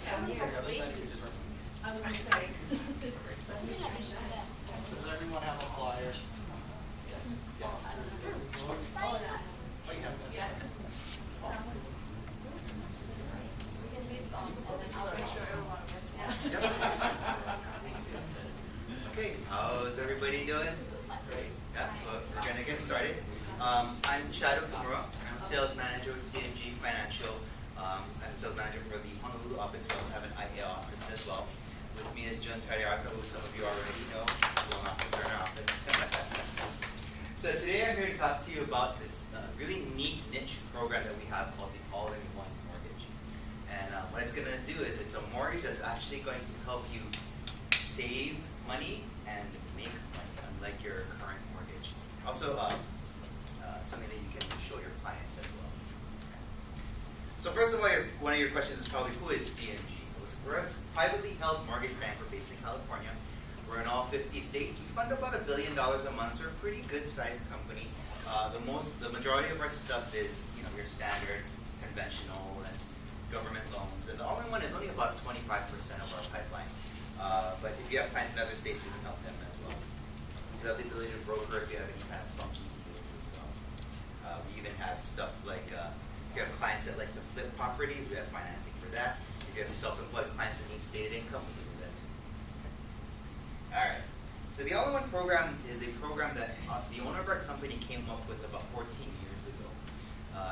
I was gonna say. Does everyone have a flyer? Okay, how's everybody doing? Great. Yeah, well, we're gonna get started. I'm Chad Okamura. I'm sales manager with CMG Financial. I'm the sales manager for the Honolulu office. We also have an IA office as well. With me is Jun Tariaka, who some of you already know, loan officer in our office. So today I'm here to talk to you about this really neat niche program that we have called the All-in-One Mortgage. And what it's going to do is it's a mortgage that's actually going to help you save money and make money, unlike your current mortgage. Also, something that you can show your clients as well. So first of all, one of your questions is probably, who is CMG? We're a privately held mortgage bank. We're based in California. We're in all 50 states. We fund about $1 billion a month, so we're a pretty good sized company. The majority of our stuff is, your standard, conventional, and government loans. And the all-in-one is only about 25% of our pipeline. But if you have clients in other states, we can help them as well. We do have the ability to broker if you have any kind of funky deals as well. We even have stuff like, if you have clients that like to flip properties, we have financing for that. If you have self-employed clients that need stated income, we can do that too. All right. So the All-in-One program is a program that the owner of our company came up with about 14 years ago.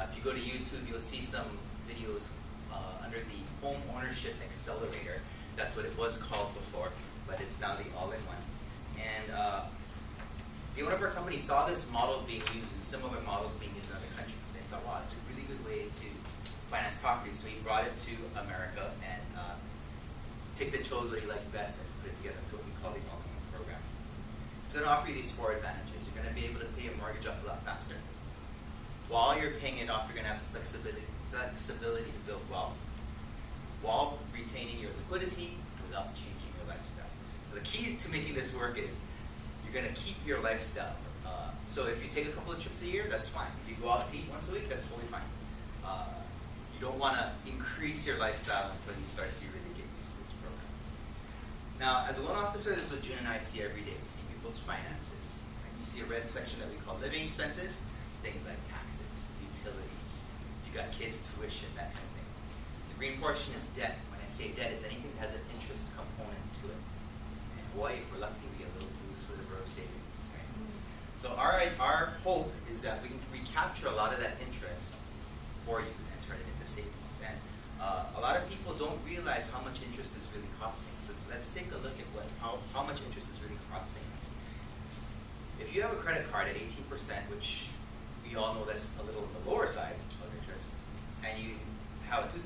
If you go to YouTube, you'll see some videos under the Home Ownership Accelerator. That's what it was called before, but it's now the All-in-One. And the owner of our company saw this model being used and similar models being used in other countries. And he thought, wow, it's a really good way to finance properties. So he brought it to America and picked and chose what he liked best and put it together into what we call the All-in-One program. It's going to offer you these 4 advantages. You're going to be able to pay your mortgage off a lot faster. While you're paying it off, you're going to have the flexibility to build wealth, while retaining your liquidity without changing your lifestyle. So the key to making this work is you're going to keep your lifestyle. So if you take a couple of trips a year, that's fine. If you go out to eat once a week, that's totally fine. You don't want to increase your lifestyle until you start to really get used to this program. Now, as a loan officer, this is what June and I see every day. We see people's finances. Right? You see a red section that we call living expenses, things like taxes, utilities, if you got kids' tuition, that kind of thing. The green portion is debt. When I say debt, it's anything that has an interest component to it. And boy, if we're lucky, we get a little blue sliver of savings. Right? So our hope is that we can recapture a lot of that interest for you and turn it into savings. And a lot of people don't realize how much interest is really costing. So let's take a look at how much interest is really costing us. If you have a credit card at 18%, which we all know that's a little on the lower side of interest, and you have a $2,000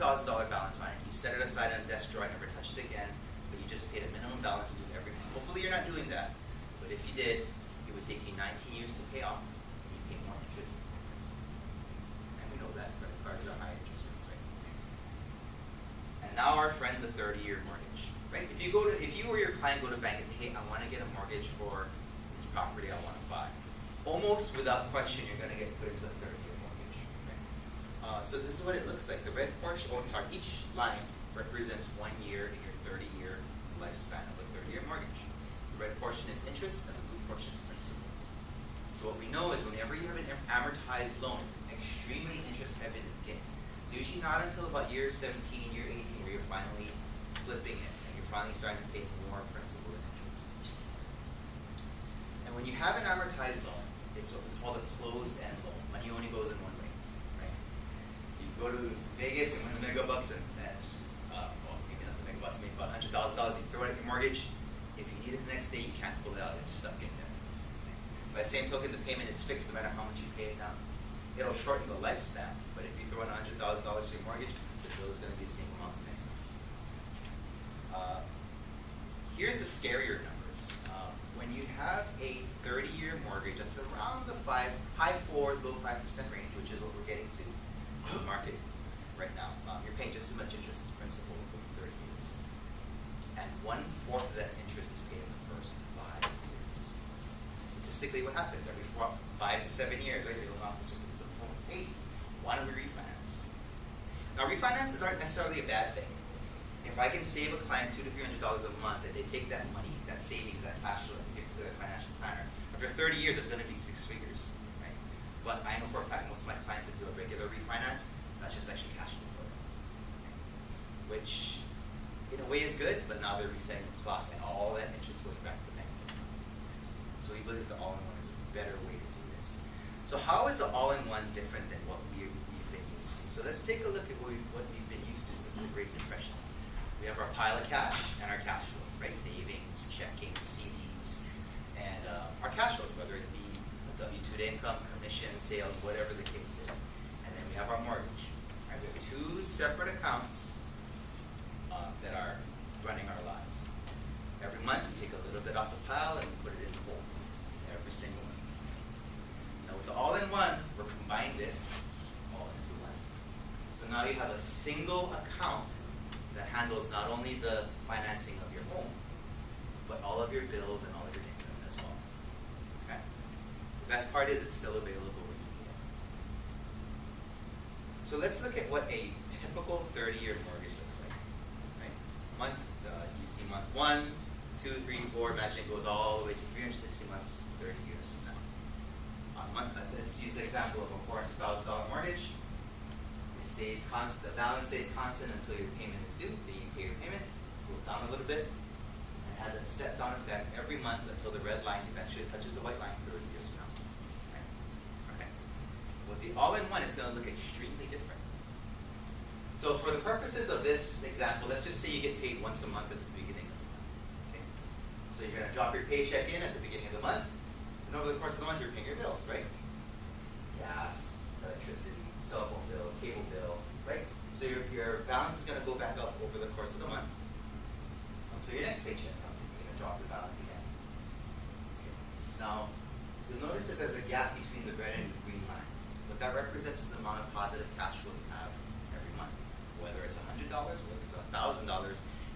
balance on it, you set it aside in a desk drawer, never touched it again, but you just paid a minimum balance to do everything. Hopefully you're not doing that, but if you did, it would take you 19 years to pay off, and you pay more interest than principal. And we know that credit cards are high interest rates, right? And now our friend, the 30-year mortgage, right? If you or your client go to a bank and say, hey, I want to get a mortgage for this property I want to buy, almost without question, you're going to get put into a 30-year mortgage. Right? So this is what it looks like. The red portion, each line represents 1 year in your 30-year lifespan of a 30-year mortgage. The red portion is interest, and the blue portion is principal. So what we know is whenever you have an amortized loan, it's extremely interest-heavy at the beginning. So usually not until about year 17, year 18, where you're finally flipping it, and you're finally starting to pay more principal and interest. And when you have an amortized loan, it's what we call the closed-end loan. Money only goes in one way, right? You go to Vegas and win the mega bucks, and maybe not the mega bucks, maybe about $100,000. You throw it at your mortgage. If you need it the next day, you can't pull it out. It's stuck in there. By the same token, the payment is fixed no matter how much you pay it down. It'll shorten the lifespan, but if you throw in $100,000 to your mortgage, the bill is going to be the same amount the next month. Here's the scarier numbers. When you have a 30-year mortgage, that's around the high 4s, low 5% range, which is what we're getting to in the market right now. You're paying just as much interest as principal over 30 years. And 1/4 of that interest is paid in the first 5 years. Statistically, what happens? Every 5 to 7 years, right, your loan officer puts the phone and says, hey, why don't we refinance? Now, refinances aren't necessarily a bad thing. If I can save a client $200 to $300 a month, and they take that money, that savings, that cash flow, and give it to their financial planner, after 30 years, it's going to be 6 figures, right? But I know for a fact most of my clients that do a regular refinance, that's just actually cash flow for them, right? Which, in a way, is good, but now they're resetting the clock, and all that interest goes back to the bank. So we believe the all-in-one is a better way to do this. So how is the all-in-one different than what we've been used to? So let's take a look at what we've been used to since the Great Depression. We have our pile of cash and our cash flow, right? Savings, checking, CDs, and our cash flow, whether it be a W-2 income, commission, sales, whatever the case is. And then we have our mortgage. Right? We have two separate accounts that are running our lives. Every month we take a little bit off the pile and we put it in the hole. Every single month. Now with the all-in-one, we're combining this all into one. So now you have a single account that handles not only the financing of your home, but all of your bills and all of your income as well. Okay? The best part is it's still available when you need it. So let's look at what a typical 30-year mortgage looks like. Right? You see month 1, 2, 3, 4. Imagine it goes all the way to 360 months, 30 years from now. Let's use the example of a $400,000 mortgage. It stays constant. The balance stays constant until your payment is due. Then you pay your payment. It goes down a little bit. And has a set down effect every month until the red line eventually touches the white line 30 years from now. Right? Okay. With the all-in-one, it's going to look extremely different. So for the purposes of this example, let's just say you get paid once a month at the beginning of the month. Okay? So you're going to drop your paycheck in at the beginning of the month, and over the course of the month, you're paying your bills, right? Gas, electricity, cell phone bill, cable bill, right? So your balance is going to go back up over the course of the month until your next paycheck comes. You're going to drop your balance again. Okay. Now, you'll notice that there's a gap between the red and the green line. What that represents is the amount of positive cash flow you have every month. Whether it's $100, whether it's $1,000,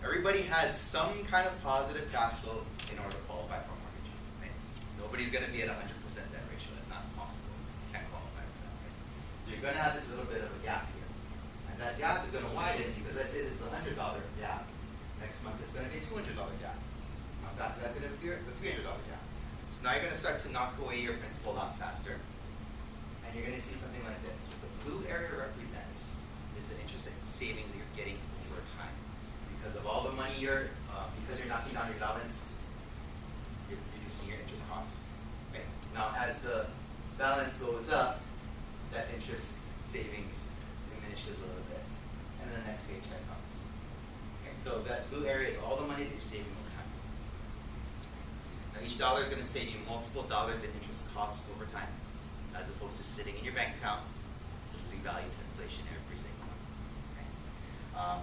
everybody has some kind of positive cash flow in order to qualify for a mortgage. Right? Nobody's going to be at 100% debt ratio. That's not possible. You can't qualify for that. Right? So you're going to have this little bit of a gap here. And that gap is going to widen because let's say this is a $100 gap. Next month it's going to be a $200 gap. That's going to be the $300 gap. So now you're going to start to knock away your principal a lot faster. And you're going to see something like this. The blue area represents is the interest savings that you're getting over time. Because of all the money because you're knocking down your balance, you're reducing your interest costs. Right? Now as the balance goes up, that interest savings diminishes a little bit. And then the next paycheck comes. Okay, so that blue area is all the money that you're saving over time. Now each dollar is going to save you multiple dollars in interest costs over time, as opposed to sitting in your bank account, losing value to inflation every single month. Okay?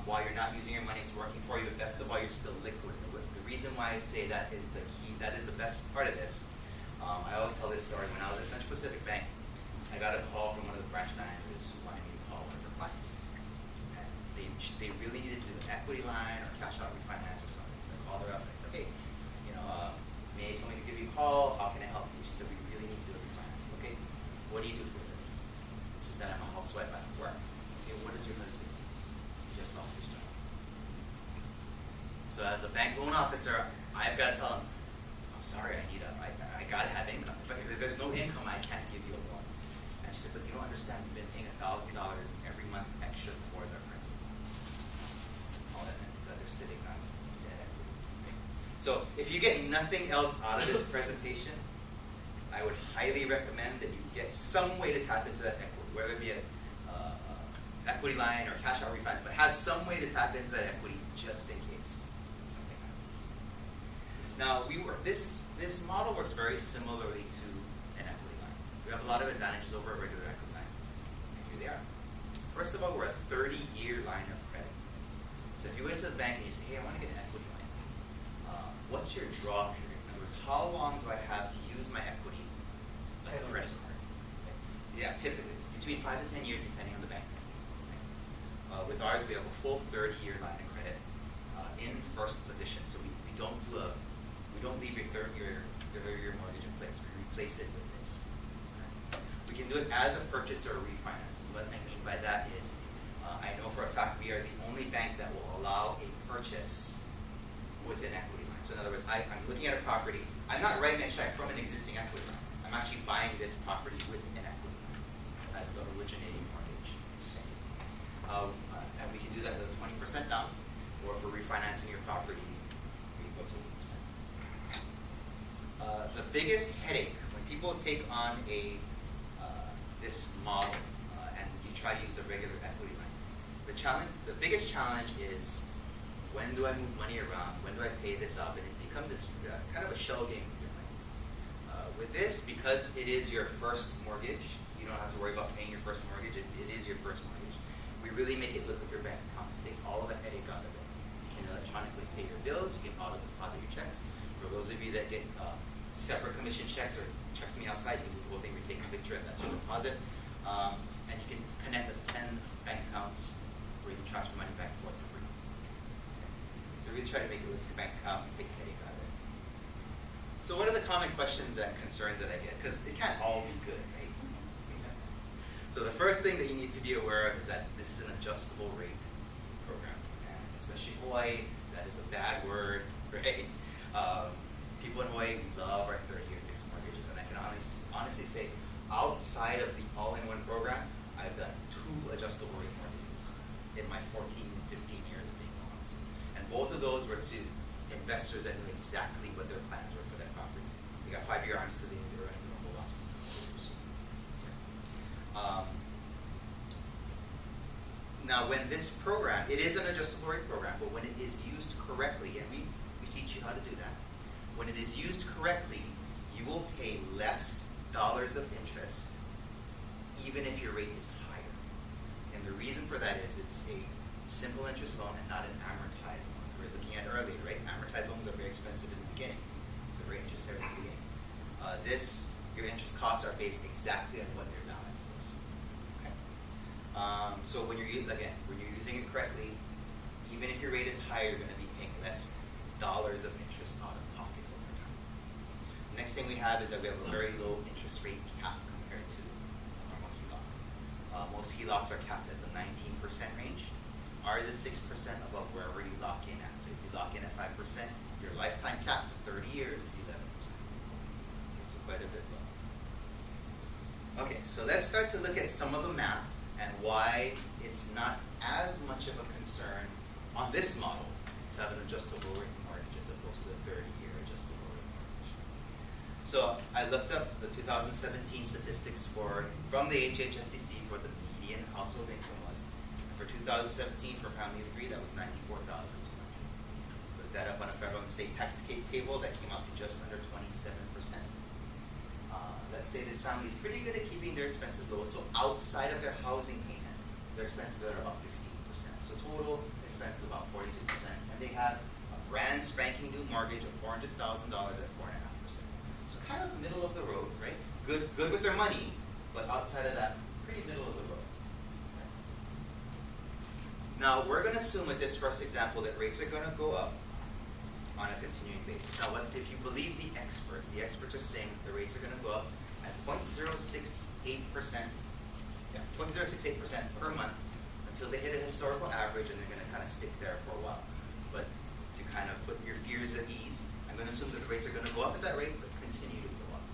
While you're not using your money, it's working for you, but best of all, you're still liquid. The reason why I say that is the key, that is the best part of this. I always tell this story. When I was at Central Pacific Bank, I got a call from one of the branch managers who wanted me to call one of their clients. And they really needed to do an equity line or cash out refinance or something. So I called her up and I said, hey, May told me to give you a call. How can I help you? She said, we really need to do a refinance. Okay, what do you do for a living? She said, I'm a housewife. I don't work. Okay, what does your husband do? He just lost his job. So as a bank loan officer, I've got to tell him, I'm sorry, I got to have income. If there's no income, I can't give you a loan. And she said, but you don't understand, we've been paying $1,000 every month extra towards our principal. All that means that they're sitting on debt equity. So if you get nothing else out of this presentation, I would highly recommend that you get some way to tap into that equity, whether it be an equity line or cash out refinance, but have some way to tap into that equity just in case something happens. Now, this model works very similarly to an equity line. We have a lot of advantages over a regular equity line. And here they are. First of all, we're a 30-year line of credit. So if you went to the bank and you say, hey, I want to get an equity line, what's your draw period? In other words, how long do I have to use my equity like a credit card? Yeah, typically it's between 5 to 10 years depending on the bank. With ours, we have a full 30-year line of credit in first position. So we don't leave your third-year mortgage in place. We replace it with this. We can do it as a purchase or a refinance. And what I mean by that is, I know for a fact we are the only bank that will allow a purchase with an equity line. So in other words, I'm looking at a property. I'm not writing a check from an existing equity line. I'm actually buying this property with an equity line as the originating mortgage. And we can do that with a 20% down, or if we're refinancing your property, we go to 1%. The biggest headache when people take on this model and you try to use a regular equity line, the biggest challenge is, when do I move money around? When do I pay this up? And it becomes this kind of a shell game with your money. With this, because it is your first mortgage, you don't have to worry about paying your first mortgage. It is your first mortgage. We really make it look like your bank account. It takes all of the headache out of it. You can electronically pay your bills. You can auto deposit your checks. For those of you that get separate commission checks or checks from the outside, you can do the whole thing. We take a picture and that's your deposit. And you can connect with 10 bank accounts where you can transfer money back and forth for free. So we really try to make it look like your bank account and take the headache out of it. So what are the common questions and concerns that I get? Because it can't all be good, right? So the first thing that you need to be aware of is that this is an adjustable rate program. And especially Hawaii, that is a bad word, right? People in Hawaii, we love our 30-year fixed mortgages. And I can honestly say, outside of the all-in-one program, I've done 2 adjustable rate mortgages in my 14, 15 years of being on. And both of those were to investors that knew exactly what their plans were for that property. They got 5-year arms because they knew they were going to do a whole lot. Now, when this program, it is an adjustable rate program, but when it is used correctly, and we teach you how to do that, when it is used correctly, you will pay less dollars of interest, even if your rate is higher. And the reason for that is it's a simple interest loan and not an amortized loan. We were looking at earlier, right? Amortized loans are very expensive in the beginning. It's a very interest heavy in the beginning. Your interest costs are based exactly on what your balance is. Okay? So when you're using it correctly, even if your rate is higher, you're going to be paying less dollars of interest out of pocket over time. The next thing we have is that we have a very low interest rate cap compared to a normal HELOC. Most HELOCs are capped at the 19% range. Ours is 6% above wherever you lock in at. So if you lock in at 5%, your lifetime cap for 30 years is 11%. So quite a bit low. Okay, so let's start to look at some of the math and why it's not as much of a concern on this model to have an adjustable rate mortgage as opposed to a 30-year adjustable rate mortgage. So I looked up the 2017 statistics from the HHFTC for the median household income was. And for 2017, for a family of 3, that was $94,200. Looked that up on a federal and state tax table that came out to just under 27%. Let's say this family is pretty good at keeping their expenses low, so outside of their housing payment, their expenses are about 15%. So total expenses about 42%, and they have a brand spanking new mortgage of $400,000 at 4.5%. So kind of middle of the road, right? Good with their money, but outside of that, pretty middle of the road. Okay. Now we're going to assume with this first example that rates are going to go up on a continuing basis. Now, what if you believe the experts? The experts are saying the rates are going to go up at 0.068%, 0.068% per month until they hit a historical average, and they're going to kind of stick there for a while. But to kind of put your fears at ease, I'm going to assume that the rates are going to go up at that rate, but continue to go up.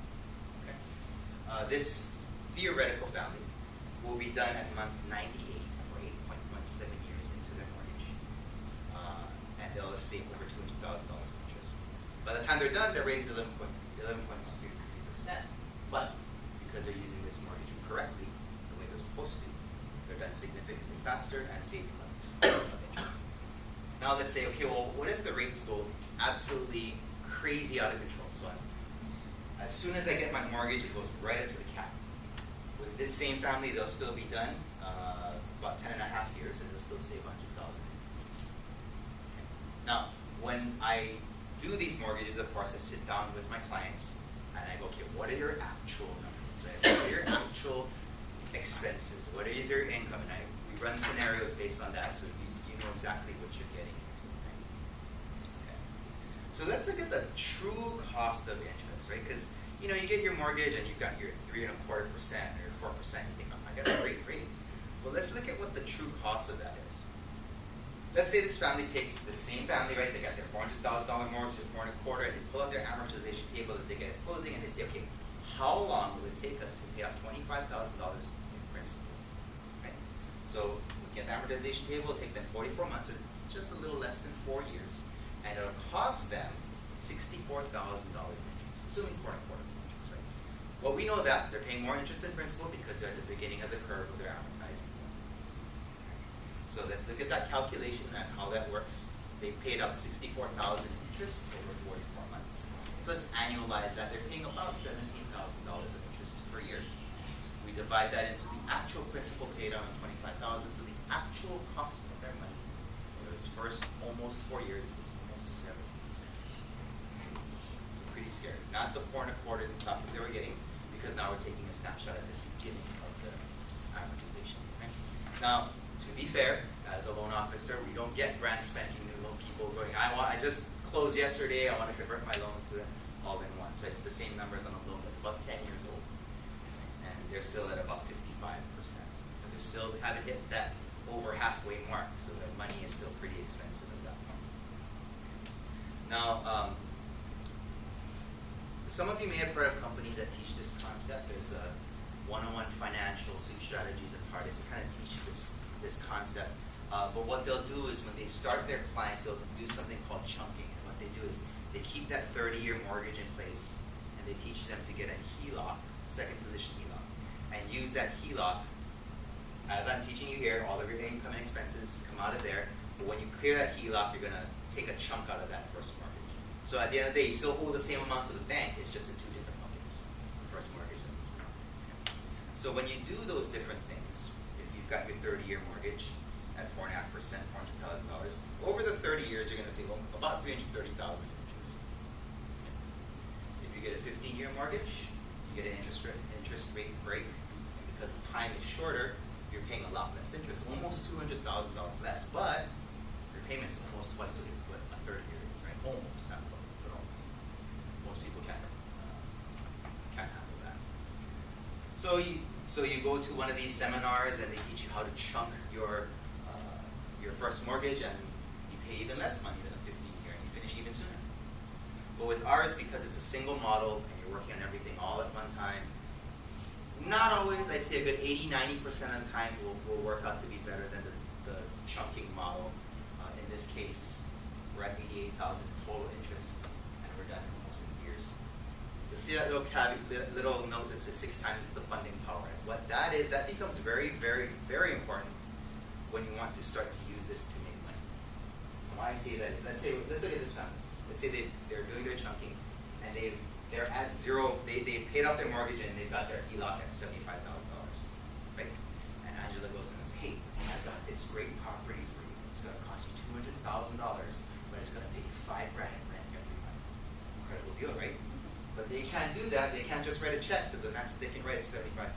Okay. This theoretical family will be done at month 98, or 8.17 years into their mortgage, and they'll have saved over $200,000 of interest. By the time they're done, their rate is 11.13%. But because they're using this mortgage correctly, the way they're supposed to, they're done significantly faster and saving a ton of interest. Now let's say, okay, well, what if the rates go absolutely crazy out of control? So as soon as I get my mortgage, it goes right up to the cap. With this same family, they'll still be done about 10.5 years, and they'll still save $100,000. Okay. Now, when I do these mortgages, of course, I sit down with my clients and I go, okay, what are your actual numbers? Right? What are your actual expenses? What is your income? And we run scenarios based on that, so you know exactly what you're getting into. Right? Okay. So let's look at the true cost of interest, right? Because you get your mortgage and you've got your 3.25% or 4%. You think, oh, I got a great rate. Well, let's look at what the true cost of that is. let's say this family takes the same family, right? They got their $400,000 mortgage at 4.25, and they pull out their amortization table that they get at closing, and they say, okay, how long will it take us to pay off $25,000 in principal? Right? So we get the amortization table, it'll take them 44 months, or just a little less than 4 years, and it'll cost them $64,000 in interest, assuming 4.25 interest, right? Well, we know that they're paying more interest than principal because they're at the beginning of the curve of their amortizing. So let's look at that calculation and how that works. They paid out $64,000 in interest over 44 months. So let's annualize that. They're paying about $17,000 of interest per year. We divide that into the actual principal paid out on $25,000. So the actual cost of their money for those first almost 4 years is almost 7%. So pretty scary. Not the 4.25 they thought they were getting, because now we're taking a snapshot at the beginning of the amortization. Right? Now, to be fair, as a loan officer, we don't get brand spanking new loan people going, I just closed yesterday, I want to convert my loan to an all-in-one. So I have the same numbers on a loan that's about 10 years old. And they're still at about 55%. Because they still haven't hit that over halfway mark, so their money is still pretty expensive at that point. Now, some of you may have heard of companies that teach this concept. There's a one-on-one financial suite strategies at Tardis that kind of teach this concept. But what they'll do is when they start their clients, they'll do something called chunking. And what they do is they keep that 30-year mortgage in place, and they teach them to get a HELOC, second position HELOC, and use that HELOC. As I'm teaching you here, all of your income and expenses come out of there. But when you clear that HELOC, you're going to take a chunk out of that first mortgage. So at the end of the day, you still owe the same amount to the bank. It's just in two different buckets, the first mortgage and the HELOC. So when you do those different things, if you've got your 30-year mortgage at 4.5%, $400,000, over the 30 years, you're going to pay about $330,000 in interest. If you get a 15-year mortgage, you get an interest rate break. And because the time is shorter, you're paying a lot less interest, almost $200,000 less, but your payment's almost twice what a 30-year is, right? Almost, not quite, but almost. Most people can't handle that. So you go to one of these seminars and they teach you how to chunk your first mortgage, and you pay even less money than a 15-year, and you finish even sooner. But with ours, because it's a single model and you're working on everything all at one time, not always, I'd say a good 80-90% of the time will work out to be better than the chunking model. In this case, we're at $88,000 total interest, and we're done in almost 6 years. You'll see that little note that says 6 times the funding power. And what that is, that becomes very, very, very important when you want to start to use this to make money. And why I say that is, let's look at this family. Let's say they're doing their chunking, and they're at zero. They've paid off their mortgage and they've got their HELOC at $75,000, right? And Angela goes and says, hey, I've got this great property for you. It's going to cost you $200,000, but it's going to pay you $5,000 in rent every month. Incredible deal, right? But they can't do that. They can't just write a check, because the max they can write is $75,000.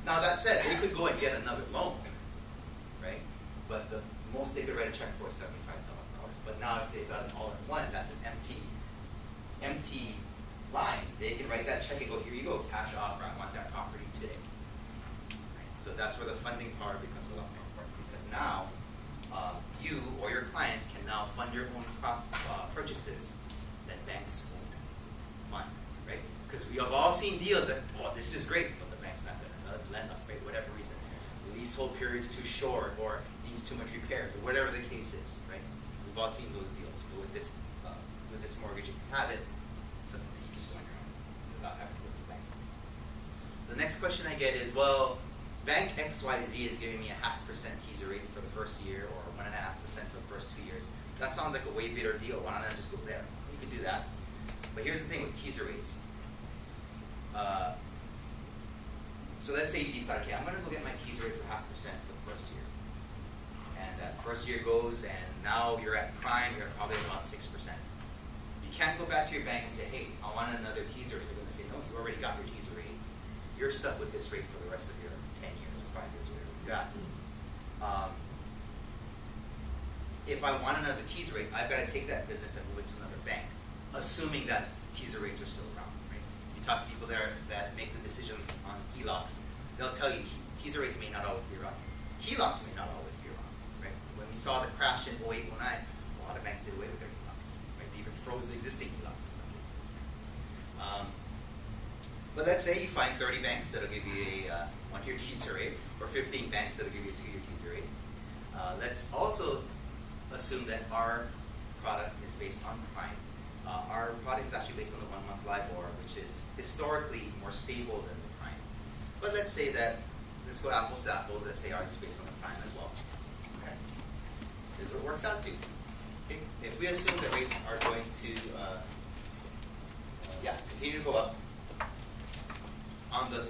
Now that said, they could go and get another loan, right? But the most they could write a check for is $75,000. But now if they've got an all-in-one, that's an empty line. They can write that check and go, here you go, cash offer, I want that property today. Right? So that's where the funding power becomes a lot more important, because now you or your clients can now fund your own purchases that banks won't fund, right? Because we have all seen deals that, oh, this is great, but the bank's not going to lend up, right? Whatever reason. Leasehold period's too short, or needs too much repairs, or whatever the case is, right? We've all seen those deals. But with this mortgage, if you have it, it's something that you can do on your own without having to go to the bank. The next question I get is, well, Bank XYZ is giving me a 0.5% teaser rate for the first year, or 1.5% for the first 2 years. That sounds like a way better deal. Why don't I just go there? You could do that. But here's the thing with teaser rates. So let's say you decide, okay, I'm going to go get my teaser rate for 0.5% for the first year. And that first year goes, and now you're at prime, you're probably about 6%. You can't go back to your bank and say, hey, I want another teaser rate. They're going to say, no, you already got your teaser rate. You're stuck with this rate for the rest of your 10 years or 5 years, whatever you got. If I want another teaser rate, I've got to take that business and move it to another bank, assuming that teaser rates are still around, right? You talk to people there that make the decision on HELOCs, they'll tell you teaser rates may not always be around. HELOCs may not always be around, right? When we saw the crash in 08, 09, a lot of banks did away with their HELOCs, right? They even froze the existing HELOCs in some cases. But let's say you find 30 banks that'll give you a 1-year teaser rate, or 15 banks that'll give you a 2-year teaser rate. Let's also assume that our product is based on prime. Our product is actually based on the 1-month LIBOR, which is historically more stable than the prime. But let's say that, let's go apples to apples, let's say ours is based on the prime as well. Okay. This is what it works out to. Okay. If we assume that rates are going to continue to go up, on the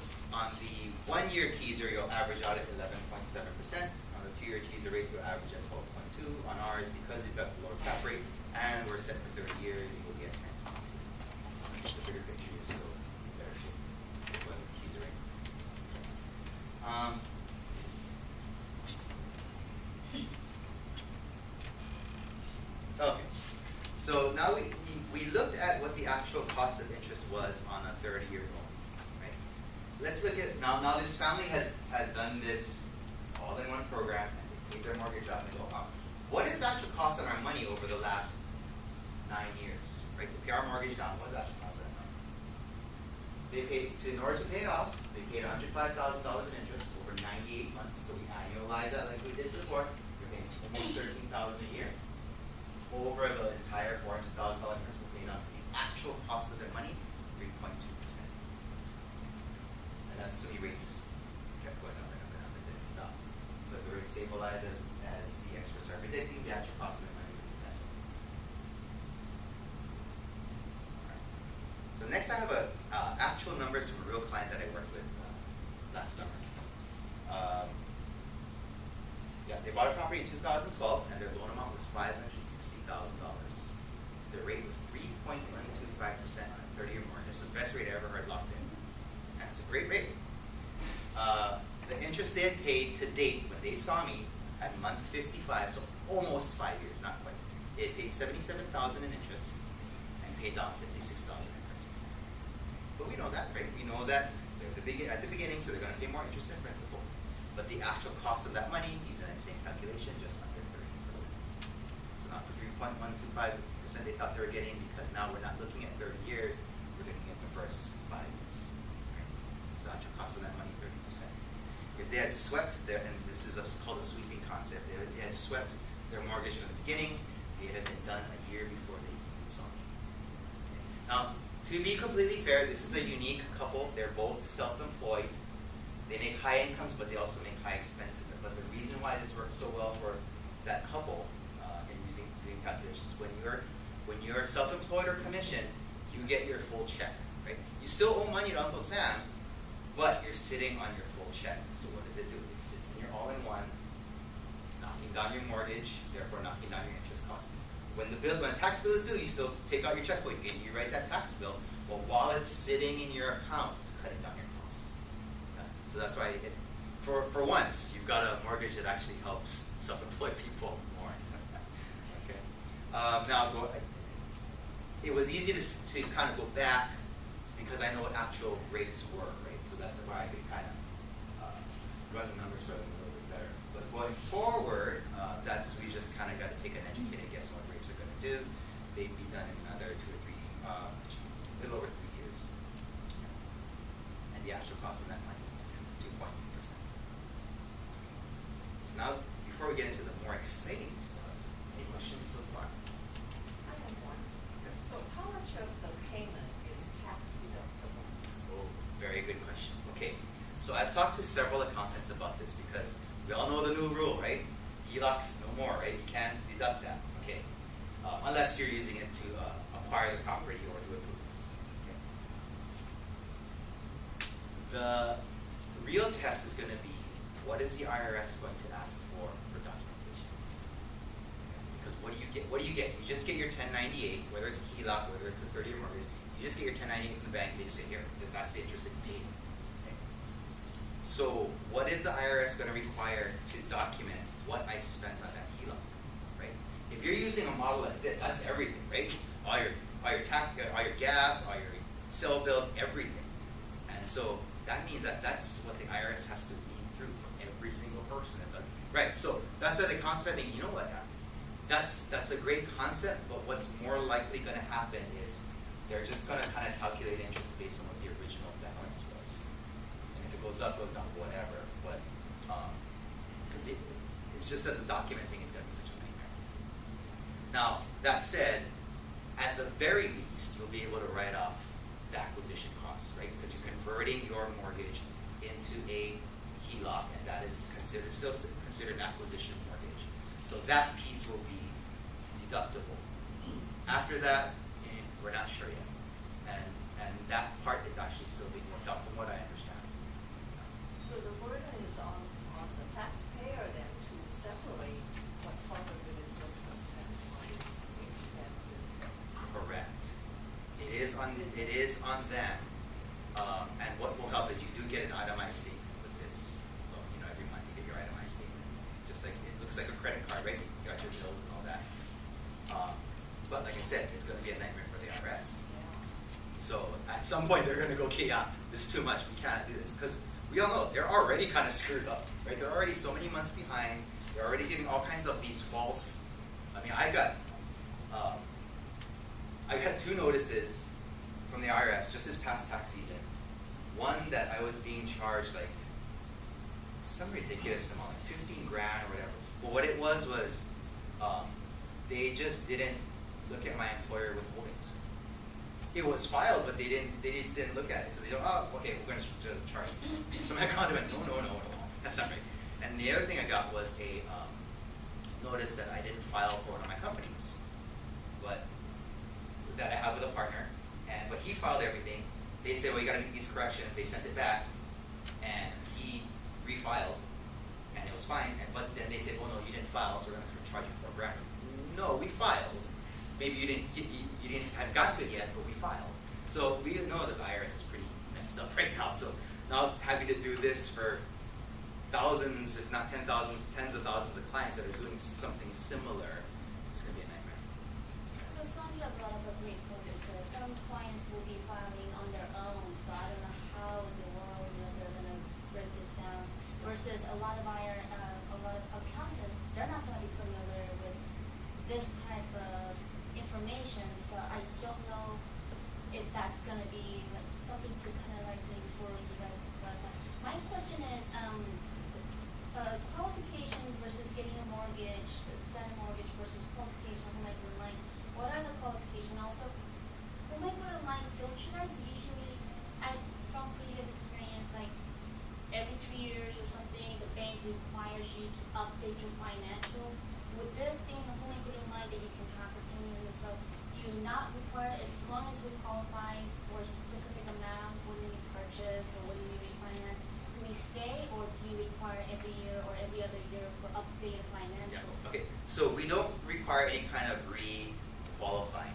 1-year teaser, you'll average out at 11.7%. On the 2-year teaser rate, you'll average at 12.2. On ours, because we've got the lower cap rate and we're set for 30 years, you will get 10.2. It's a bigger picture, you're still in better shape with the teaser rate. Okay, so now we looked at what the actual cost of interest was on a 30-year loan. Let's look at, now this family has done this all-in-one program, and they paid their mortgage off and go, what is the actual cost on our money over the last 9 years, right? To pay our mortgage down, what does that actually cost that money? They paid, in order to pay it off, they paid $105,000 in interest over 98 months, so we annualize that like we did before, we're paying almost $13,000 a year. Over the entire $400,000 interest, we're paying us the actual cost of their money, 3.2%. And that's assuming rates kept going up and up and up and didn't stop. But the rates stabilized as the experts are predicting, the actual cost of the money would be less than 3%. Right. So next I have actual numbers from a real client that I worked with last summer. They bought a property in 2012 and their loan amount was $560,000. Their rate was 3.125% on a 30-year mortgage. It's the best rate I ever heard locked in. It's a great rate. The interest they had paid to date when they saw me at month 55, so almost 5 years, not quite. They had paid $77,000 in interest and paid down $56,000 in principal. But we know that, right? We know that they're at the beginning, so they're going to pay more interest than principal. But the actual cost of that money, using that same calculation, just under 30%. So not the 3.125% they thought they were getting, because now we're not looking at 30 years, we're looking at the first 5 years. So actual cost of that money, 30%. If they had swept their, and this is called a sweeping concept, they had swept their mortgage from the beginning, it had been done a year before they even saw me. Now, to be completely fair, this is a unique couple. They're both self-employed. They make high incomes, but they also make high expenses. But the reason why this works so well for that couple in doing calculations, when you're self-employed or commissioned, you get your full check, right? You still owe money to Uncle Sam, but you're sitting on your full check. So what does it do? It sits in your all-in-one, knocking down your mortgage, therefore knocking down your interest cost. When a tax bill is due, you still take out your checkbook and you write that tax bill. Well, while it's sitting in your account, it's cutting down your costs. Yeah. So that's why, for once, you've got a mortgage that actually helps self-employed people more. Okay. It was easy to kind of go back because I know what actual rates were, right? So that's why I could kind of run the numbers for them a little bit better. But going forward, we just kind of got to take an educated guess on what rates are going to do. They'd be done in another 2 or 3, a little over 3 years. And the actual cost of that money, 2.2%. So now, before we get into the more exciting stuff, any questions so far? I have one. Yes. So how much of the payment is tax deductible? Oh, very good question. Okay, so I've talked to several accountants about this because we all know the new rule, right? HELOCs, no more, right? You can't deduct that, okay? Unless you're using it to acquire the property or do improvements. Okay. The real test is going to be, what is the IRS going to ask for documentation? Because what do you get? You just get your 1098, whether it's a HELOC, whether it's a 30-year mortgage. You just get your 1098 from the bank. They just say, here, that's the interest that you paid. Okay. So what is the IRS going to require to document what I spent on that HELOC, right? If you're using a model like this, that's everything, right? All your gas, all your cell bills, everything. And so that means that's what the IRS has to read through for every single person Right, so that's why the concept, I think, you know what, that's a great concept, but what's more likely gonna happen is they're just gonna kind of calculate interest based on what the original balance was. And if it goes up, goes down, whatever, but, it's just that the documenting is gonna be such a nightmare. Now, that said, at the very least, you'll be able to write off the acquisition costs, right? Because you're converting your mortgage into a HELOC, and that is still considered acquisition mortgage. So that piece will be deductible. After that, we're not sure yet. And that part is actually still being worked out from what I understand. So the burden is on the taxpayer then to separate what part of it is interest and what is expenses. Correct. It is on them. And what will help is you do get an itemized statement with this. Well, every month you get your itemized statement. Just like, it looks like a credit card, right? You got your bills and all that. But like I said, it's going to be a nightmare for the IRS. So at some point they're going to go, okay, yeah, this is too much. We can't do this. Because we all know they're already kind of screwed up, right? They're already so many months behind. They're already giving all kinds of these false, I got 2 notices from the IRS just this past tax season. One that I was being charged like some ridiculous amount, like 15 grand or whatever. But what it was they just didn't look at my employer withholdings. It was filed, but they just didn't look at it. So they go, oh, okay, we're going to charge you. So my accountant went, no, that's not right. And the other thing I got was a notice that I didn't file for one of my companies, but that I have with a partner. But he filed everything. They said, well, you got to make these corrections. They sent it back, and he refiled, and it was fine. But then they said, oh no, you didn't file, so we're going to charge you $4 grand. No, we filed. Maybe you didn't have gotten to it yet, but we filed. So we know that the IRS is pretty messed up right now. So now having to do this for thousands, if not 10,000, tens of thousands of clients that are doing something similar, it's going to be a nightmare. So Sandra brought up a great point. Some clients will be filing on their own, so I don't know how in the world they're going to break this down. Versus a lot of accountants, they're not going to be familiar with this type of information. So I don't know if that's going to be like something to kind of like maybe for you guys to clarify. My question is, qualification versus getting a mortgage, a standard mortgage versus qualification of home equity line. What are the qualifications? Also, home equity lines, don't you guys usually, from previous experience, like every 2 years or something, the bank requires you to update your financials? With this being a home equity line that you can have for 10 years or so, do you not require, as long as we qualify for a specific amount when we purchase or when we refinance, do we stay, or do you require every year or every other year for updated financials? Yeah. Okay, so we don't require any kind of re-qualifying.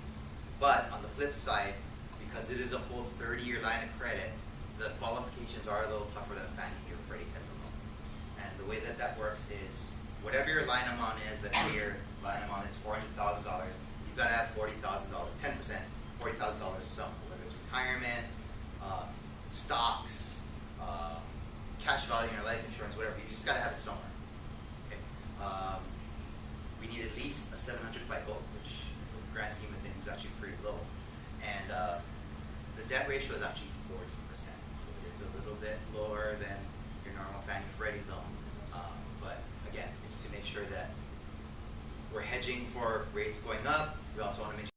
But on the flip side, because it is a full 30-year line of credit, the qualifications are a little tougher than a Fannie or Freddie type of loan. And the way that works is, whatever your line amount is, let's say your line amount is $400,000, you've got to have $40,000, 10%, $40,000 some, whether it's retirement, stocks, cash value in your life insurance, whatever. You just got to have it somewhere. Okay. We need at least a 700 FICO, which with the grand scheme of things is actually pretty low. And the debt ratio is actually 40%, so it is a little bit lower than your normal Fannie Freddie loan. But again, it's to make sure that we're hedging for rates going up. We also want to make sure